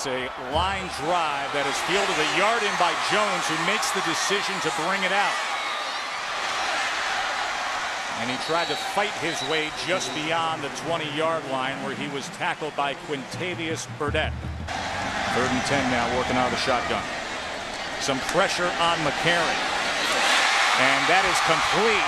It's a line drive that is fielded a yard in by Jones, who makes the decision to bring it out. And he tried to fight his way just beyond the 20-yard line, where he was tackled by Quintavious Burdett. 3rd and 10 now, working out of the shotgun. Some pressure on McCarron. And that is complete.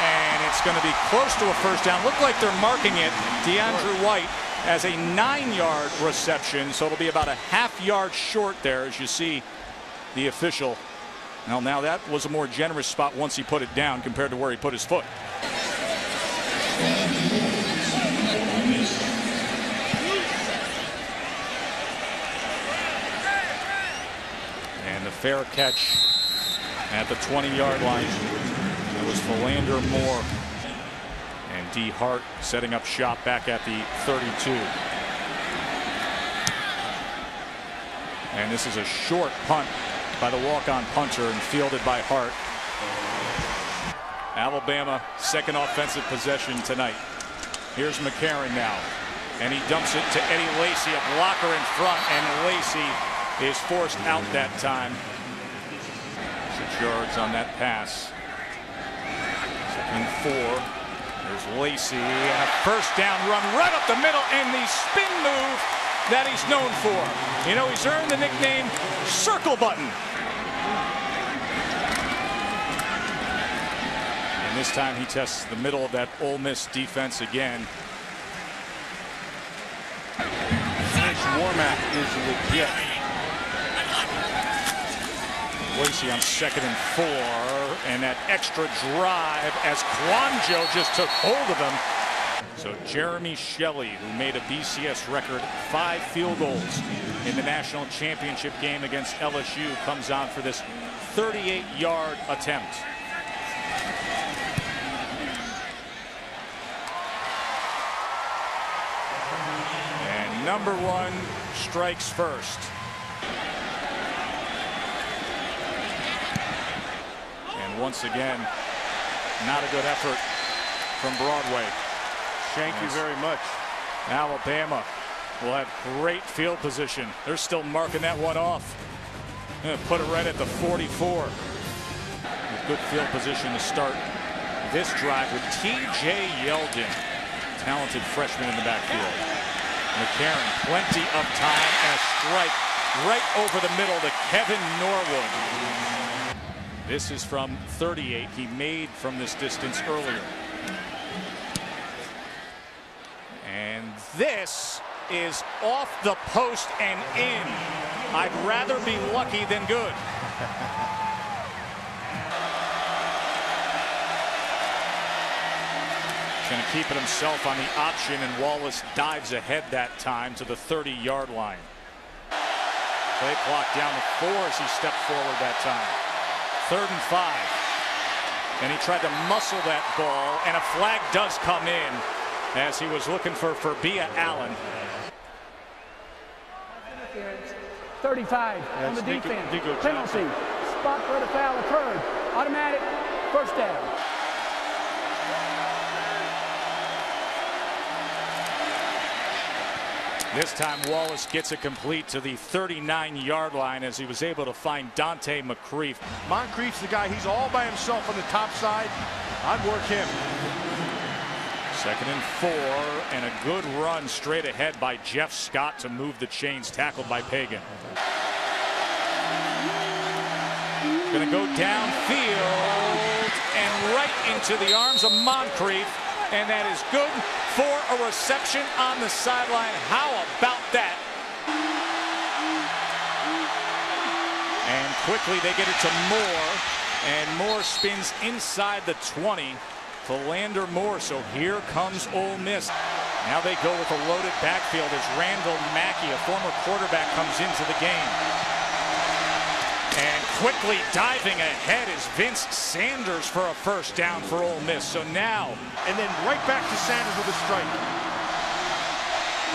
And it's going to be close to a first down. Look like they're marking it, DeAndrew White, as a 9-yard reception. So it'll be about a half-yard short there, as you see the official. Well, now that was a more generous spot once he put it down compared to where he put his foot. And the fair catch at the 20-yard line. It was Philander Moore. And D. Hart setting up shop back at the 32. And this is a short punt by the walk-on punter and fielded by Hart. Alabama, second offensive possession tonight. Here's McCarron now. And he dumps it to Eddie Lacy, a blocker in front, and Lacy is forced out that time. 6 yards on that pass. 2nd and 4. There's Lacy, and a first down run right up the middle, and the spin move that he's known for. You know, he's earned the nickname Circle Button. And this time he tests the middle of that Ole Miss defense again. Warmack is legit. Lacy on 2nd and 4, and that extra drive as Kwanjo just took hold of him. So Jeremy Shelley, who made a BCS record 5 field goals in the national championship game against LSU, comes on for this 38-yard attempt. And number 1 strikes first. And once again, not a good effort from Broadway. Thank you very much. Alabama will have great field position. They're still marking that one off. Put it right at the 44. With good field position to start this drive with T.J. Yeldon, talented freshman in the backfield. McCarron, plenty of time, and a strike right over the middle to Kevin Norwood. This is from 38. He made from this distance earlier. And this is off the post and in. I'd rather be lucky than good. Going to keep it himself on the option, and Wallace dives ahead that time to the 30-yard line. Play clock down to 4 as he stepped forward that time. 3rd and 5. And he tried to muscle that ball, and a flag does come in as he was looking for Bia Allen. 35 on the defense. Penalty. Spot where the foul occurred. Automatic first down. This time Wallace gets it complete to the 39-yard line as he was able to find Dante McCreef. Moncrief's the guy. He's all by himself on the top side. I'd work him. 2nd and 4, and a good run straight ahead by Jeff Scott to move the chains, tackled by Pagan. Going to go downfield and right into the arms of Moncrief, and that is good for a reception on the sideline. How about that? And quickly they get it to Moore, and Moore spins inside the 20. Philander Moore. So here comes Ole Miss. Now they go with a loaded backfield as Randall Mackey, a former quarterback, comes into the game. And quickly diving ahead is Vince Sanders for a first down for Ole Miss. So now, and then right back to Sanders with a strike.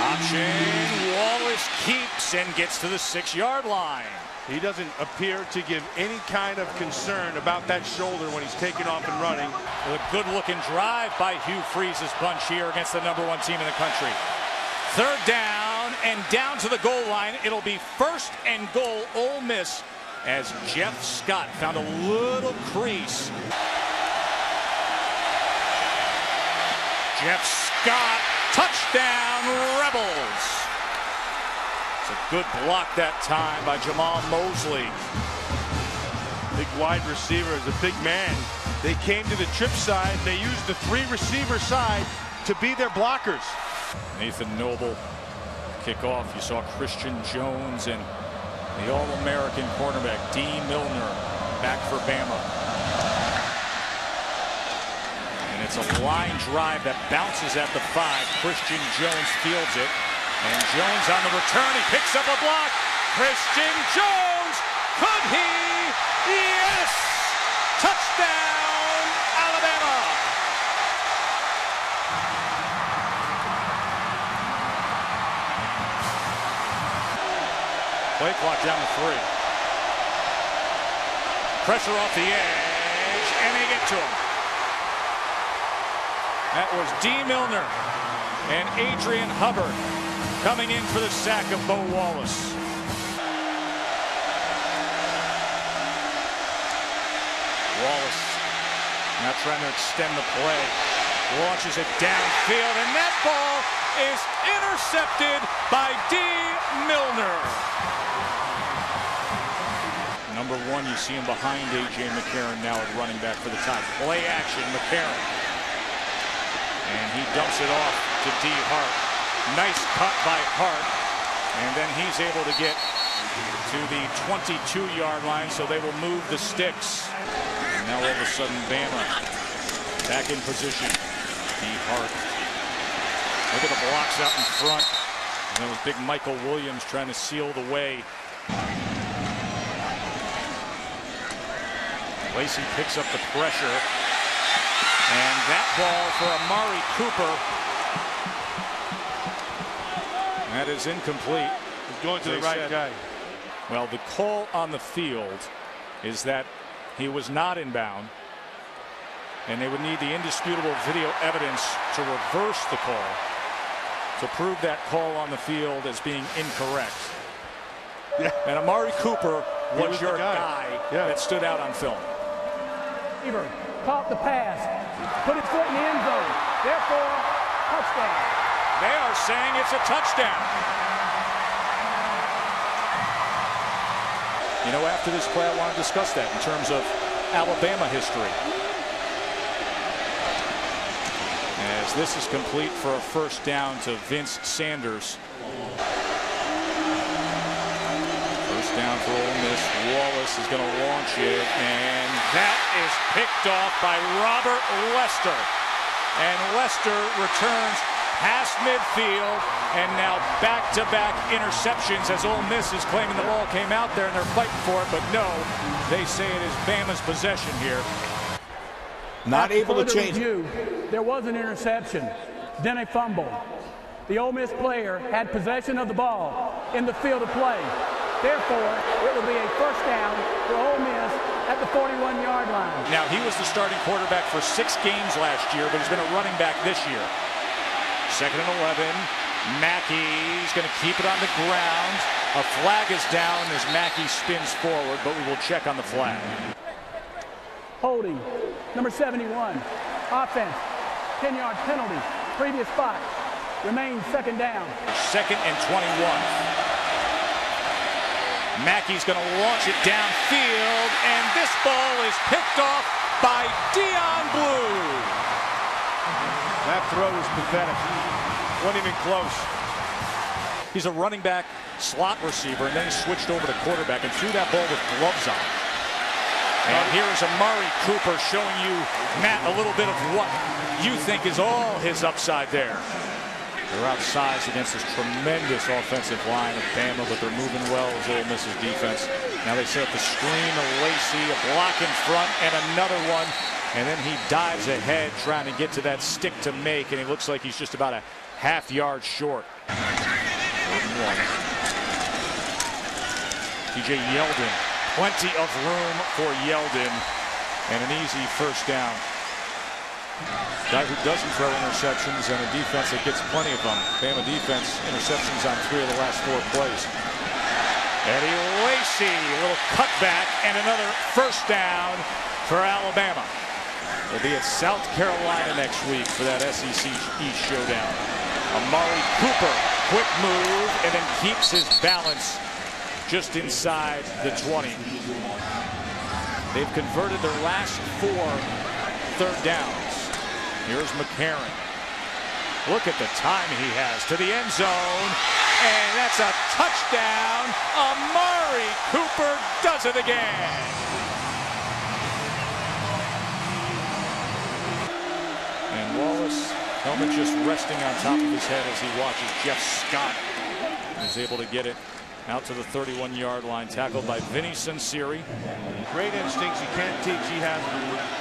Option. Wallace keeps and gets to the 6-yard line. He doesn't appear to give any kind of concern about that shoulder when he's taking off and running. A good-looking drive by Hugh Freeze's bunch here against the #1 team in the country. 3rd down, and down to the goal line. It'll be 1st and goal, Ole Miss, as Jeff Scott found a little crease. Jeff Scott, touchdown Rebels. It's a good block that time by Jamal Mosley. Big wide receiver is a big man. They came to the trip side. They used the 3 receiver side to be their blockers. Nathan Noble kickoff. You saw Christian Jones and the All-American cornerback D. Milner back for Bama. And it's a line drive that bounces at the 5. Christian Jones fields it. And Jones on the return. He picks up a block. Christian Jones. Could he? Yes! Touchdown, Alabama! Play clock down to 3. Pressure off the edge, and they get to him. That was D. Milner and Adrian Hubbard coming in for the sack of Bo Wallace. Wallace now trying to extend the play. Launches it downfield, and that ball is intercepted by D. Milner. Number 1, you see him behind A.J. McCarron now at running back for the Tide. Play action, McCarron. And he dumps it off to D. Hart. Nice cut by Hart. And then he's able to get to the 22-yard line, so they will move the sticks. And now all of a sudden, Bama back in position. D. Hart. Look at the blocks out in front. And it was big Michael Williams trying to seal the way. Lacey picks up the pressure. And that ball for Amari Cooper. That is incomplete. He's going to the right guy. Well, the call on the field is that he was not inbound, and they would need the indisputable video evidence to reverse the call to prove that call on the field as being incorrect. Yeah. And Amari Cooper was your guy yeah. that stood out on film. Caught the pass, put his foot in the end zone, therefore touchdown. They are saying it's a touchdown. You know, after this play, I want to discuss that in terms of Alabama history. As this is complete for a 1st down to Vince Sanders. 1st down for Ole Miss. Wallace is going to launch it, and that is picked off by Robert Lester. And Lester returns past midfield, and now back-to-back interceptions as Ole Miss is claiming the ball came out there and they're fighting for it, but no, they say it is Bama's possession here. Not able to change it. There was an interception, then a fumble. The Ole Miss player had possession of the ball in the field of play. Therefore, it will be a 1st down for Ole Miss at the 41-yard line. Now, he was the starting quarterback for 6 games last year, but he's been a running back this year. 2nd and 11. Mackey's going to keep it on the ground. A flag is down as Mackey spins forward, but we will check on the flag. Holding, number 71. Offense, 10-yard penalty. Previous spot. Remains 2nd down. 2nd and 21. Mackey's going to launch it downfield, and this ball is picked off by Dion Blue. That throw was pathetic. Wasn't even close. He's a running back, slot receiver, and then he switched over to quarterback and threw that ball with gloves on. And here is Amari Cooper showing you, Matt, a little bit of what you think is all his upside there. They're outsized against this tremendous offensive line of Bama, but they're moving well as Ole Miss's defense. Now they set up the screen to Lacey, a block in front, and another one. And then he dives ahead trying to get to that stick to make, and he looks like he's just about a half yard short. TJ Yeldon, plenty of room for Yeldon, and an easy 1st down. Guy who doesn't throw interceptions and a defense that gets plenty of them. Bama defense interceptions on 3 of the last 4 plays. Eddie Lacy, a little cutback and another first down for Alabama. They'll be at South Carolina next week for that SEC East showdown. Amari Cooper, quick move, and then keeps his balance just inside the 20. They've converted their last 4 third downs. Here's McCarron. Look at the time he has to the end zone. And that's a touchdown. Amari Cooper does it again. And Wallace, helmet just resting on top of his head as he watches Jeff Scott. Is able to get it out to the 31-yard line, tackled by Vinny Sinceri. Great instincts you can't teach. He has them.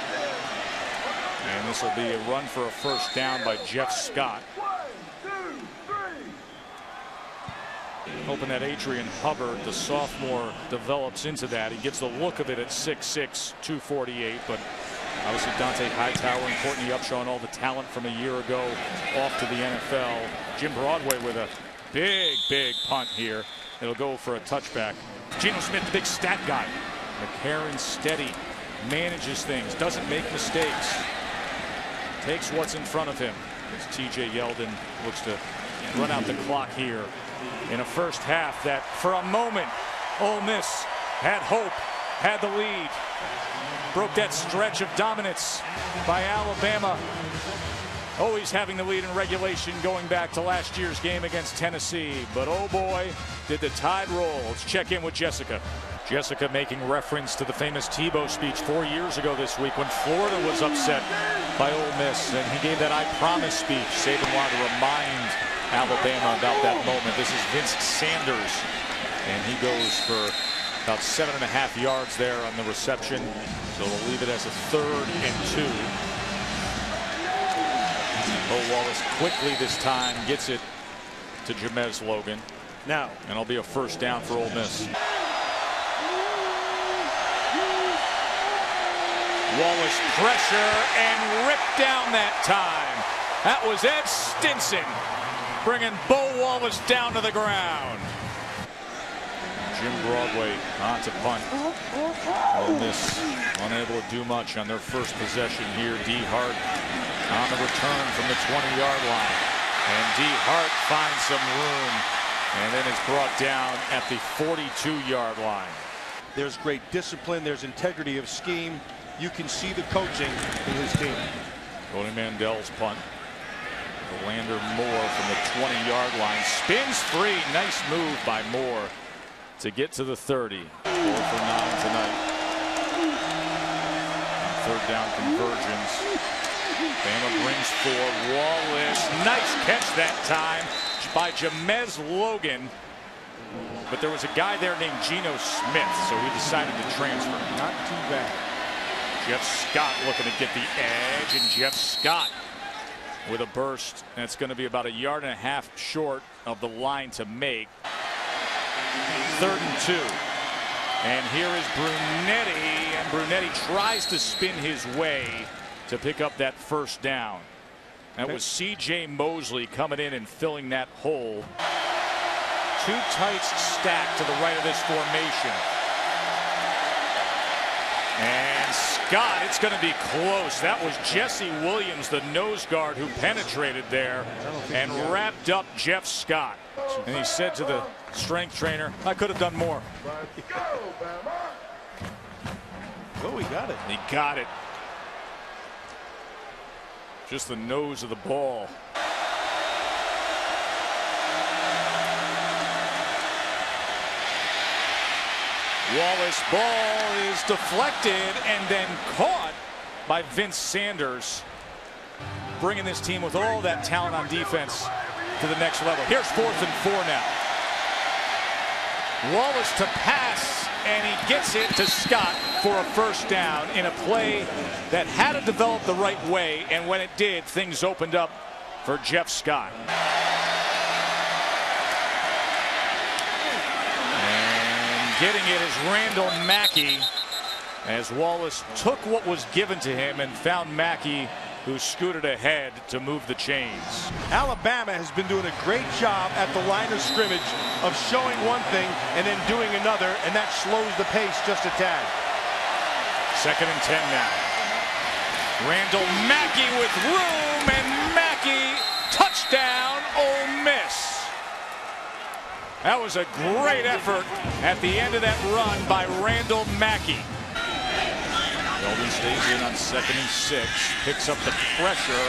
And this will be a run for a first down by Jeff Scott. Hoping that Adrian Hubbard, the sophomore, develops into that. He gets the look of it at 6'6", 248, but obviously Dante Hightower and Courtney Upshaw and all the talent from a year ago off to the NFL. Jim Broadway with a big punt here. It'll go for a touchback. Geno Smith, the big stat guy. McCarron steady, manages things, doesn't make mistakes. Takes what's in front of him. As TJ Yeldon looks to run out the clock here in a first half that for a moment Ole Miss had hope, had the lead. Broke that stretch of dominance by Alabama. Always having the lead in regulation going back to last year's game against Tennessee. But oh boy, did the tide roll. Let's check in with Jessica. Jessica making reference to the famous Tebow speech 4 years ago this week when Florida was upset by Ole Miss, and he gave that "I promise" speech. Saban wanted to remind Alabama about that moment. This is Vince Sanders, and he goes for about 7.5 yards there on the reception. So we'll leave it as a 3rd and 2. Bo Wallace quickly this time gets it to Jamez Logan. Now, and it'll be a first down for Ole Miss. Wallace pressure and ripped down that time. That was Ed Stinson bringing Bo Wallace down to the ground. Jim Broadway on to punt. Ole Miss unable to do much on their first possession here. D. Hart on the return from the 20-yard line. And D. Hart finds some room and then is brought down at the 42-yard line. there's great discipline. There's integrity of scheme. You can see the coaching in his team. Tony Mandel's punt. Lander Moore from the 20-yard line spins free. Nice move by Moore to get to the 30. 4 for 9 tonight. Third down conversions. Bama brings 4. Wallace, nice catch that time by Jamez Logan. But there was a guy there named Geno Smith, so he decided to transfer. Not too bad. Jeff Scott looking to get the edge, and Jeff Scott with a burst. That's going to be about 1.5 yards short of the line to make. 3rd and 2. And here is Brunetti, and Brunetti tries to spin his way to pick up that first down. That was C.J. Mosley coming in and filling that hole. 2 tights stacked to the right of this formation. And Scott, it's going to be close. That was Jesse Williams, the nose guard, who penetrated there and wrapped up Jeff Scott. And he said to the strength trainer, "I could have done more." Oh, he got it. He got it. Just the nose of the ball. Wallace ball is deflected and then caught by Vince Sanders, bringing this team with all that talent on defense to the next level. Here's 4th and 4 now. Wallace to pass, and he gets it to Scott for a first down in a play that had to develop the right way, and when it did, things opened up for Jeff Scott. Getting it is Randall Mackey, as Wallace took what was given to him and found Mackey who scooted ahead to move the chains. Alabama has been doing a great job at the line of scrimmage of showing one thing and then doing another, and that slows the pace just a tad. 2nd and 10 now. Randall Mackey with room, and Mackey, touchdown, Ole Miss. That was a great effort at the end of that run by Randall Mackey. Golden stays in on 2nd and 6, picks up the pressure.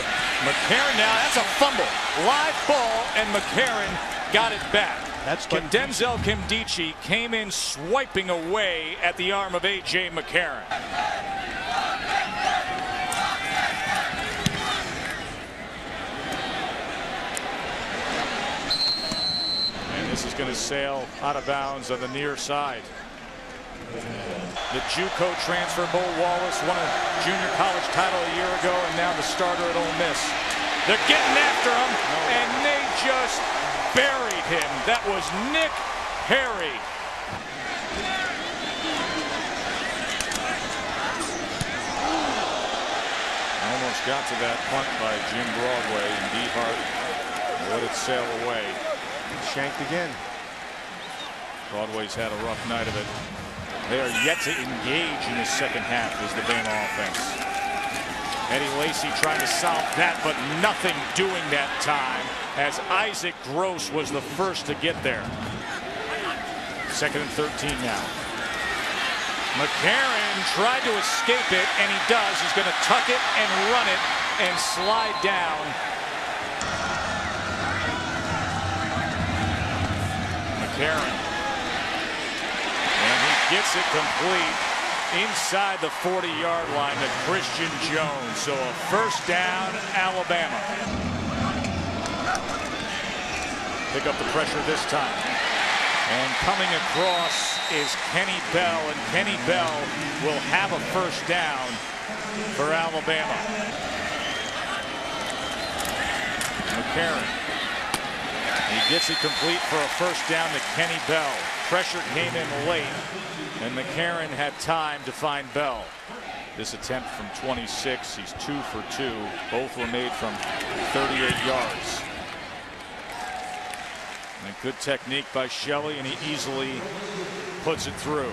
McCarron now, that's a fumble. Live ball, and McCarron got it back. That's Denzel Kimdichie came in swiping away at the arm of A.J. McCarron. And this is going to sail out of bounds on the near side. The JUCO transfer, Bo Wallace, won a junior college title a year ago, and now the starter at Ole Miss. They're getting after him, and they just buried him. That was Nick Perry. Almost got to that punt by Jim Broadway, and Beehart let it sail away. Shanked again. Broadway's had a rough night of it. They are yet to engage in the second half as the Bama offense. Eddie Lacy trying to solve that, but nothing doing that time, as Isaac Gross was the first to get there. 2nd and 13 now. McCarron tried to escape it, and he does. He's going to tuck it and run it and slide down. McCarron. Gets it complete inside the 40-yard line to Christian Jones. So a first down, Alabama. Pick up the pressure this time. And coming across is Kenny Bell, and Kenny Bell will have a first down for Alabama. McCarron. He gets it complete for a first down to Kenny Bell. Pressure came in late, and McCarron had time to find Bell. This attempt from 26, he's 2 for 2. Both were made from 38 yards. And good technique by Shelley, and he easily puts it through.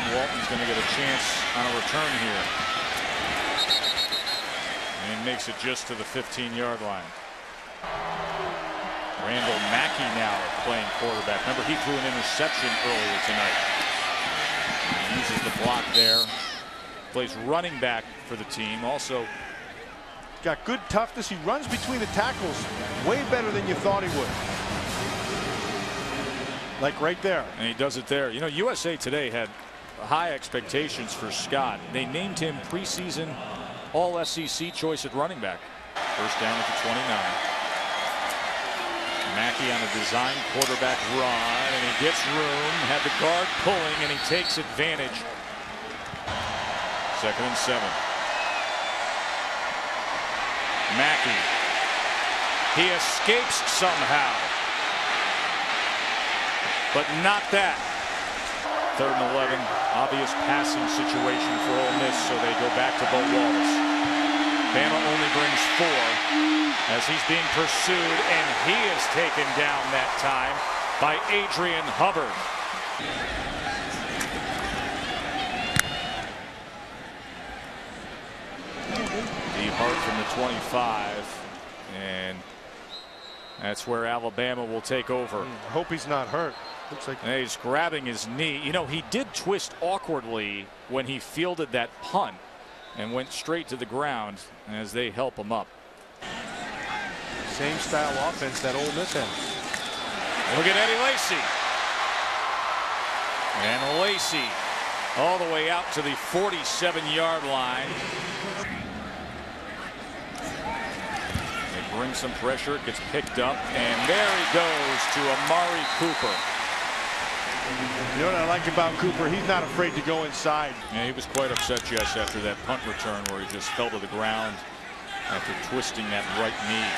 Walton's going to get a chance on a return here. And makes it just to the 15-yard line. Randall Mackey now playing quarterback. Remember, he threw an interception earlier tonight. He uses the block there. Plays running back for the team. Also got good toughness. He runs between the tackles way better than you thought he would. Like right there. And he does it there. You know, USA Today had high expectations for Scott. They named him preseason All-SEC choice at running back. First down at the 29. Mackey on a design quarterback run, and he gets room, had the guard pulling, and he takes advantage. 2nd and 7. Mackey. He escapes somehow, but not that. 3rd and 11, obvious passing situation for Ole Miss, so they go back to Bo Wallace. Bama only brings 4 as he's being pursued, and he is taken down that time by Adrian Hubbard. Beehart from the 25, and that's where Alabama will take over. Hope he's not hurt. Looks like he's grabbing his knee. You know, he did twist awkwardly when he fielded that punt and went straight to the ground as they help him up. Same style offense that Ole Miss has. Look at Eddie Lacy. And Lacy all the way out to the 47-yard line. They bring some pressure. It gets picked up, and there he goes to Amari Cooper. You know what I like about Cooper? He's not afraid to go inside. Yeah, he was quite upset, Jess, after that punt return where he just fell to the ground after twisting that right knee.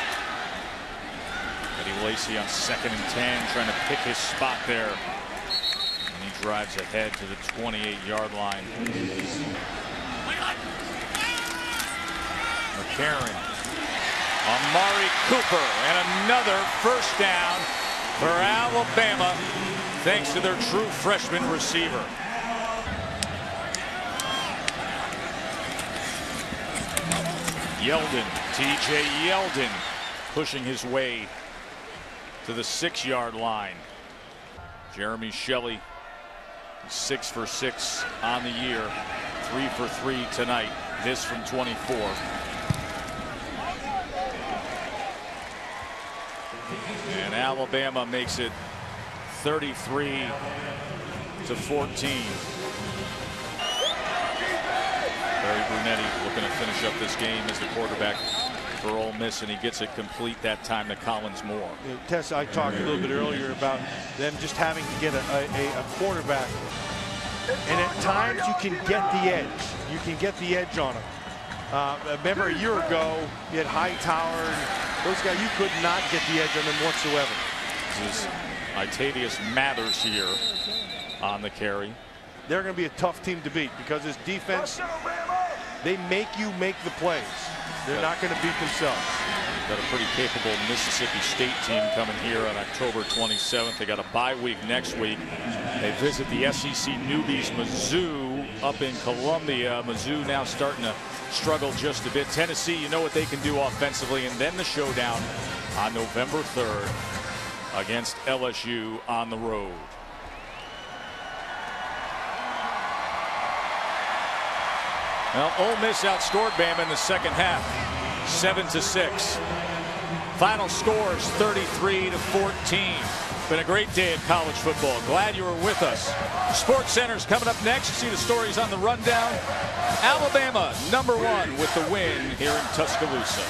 Eddie Lacy on 2nd and 10, trying to pick his spot there. And he drives ahead to the 28-yard line. McCarron. Amari Cooper, and another first down for Alabama, thanks to their true freshman receiver. Yeldon, TJ Yeldon, pushing his way to the 6-yard line. Jeremy Shelley, 6 for 6 on the year, 3 for 3 tonight. This from 24. And Alabama makes it 33-14. Barry Brunetti looking to finish up this game as the quarterback for Ole Miss, and he gets it complete that time to Collins Moore. Tess, I talked a little bit earlier about them just having to get a quarterback, and at times you can get the edge. You can get the edge on them. Remember a year ago, you had Hightower, and those guys, you could not get the edge on them whatsoever. This is Itavius Mathers here on the carry. They're going to be a tough team to beat because this defense, they make you make the plays. They're not going to beat themselves. Got a pretty capable Mississippi State team coming here on October 27th. They got a bye week next week. They visit the SEC newbies Mizzou up in Columbia. Mizzou now starting to struggle just a bit. Tennessee, you know what they can do offensively, and then the showdown on November 3rd against LSU on the road. Well, Ole Miss outscored Bama in the second half, 7-6. Final scores 33-14. Been a great day at college football. Glad you were with us. Sports Center's coming up next. See the stories on the rundown. Alabama #1 with the win here in Tuscaloosa.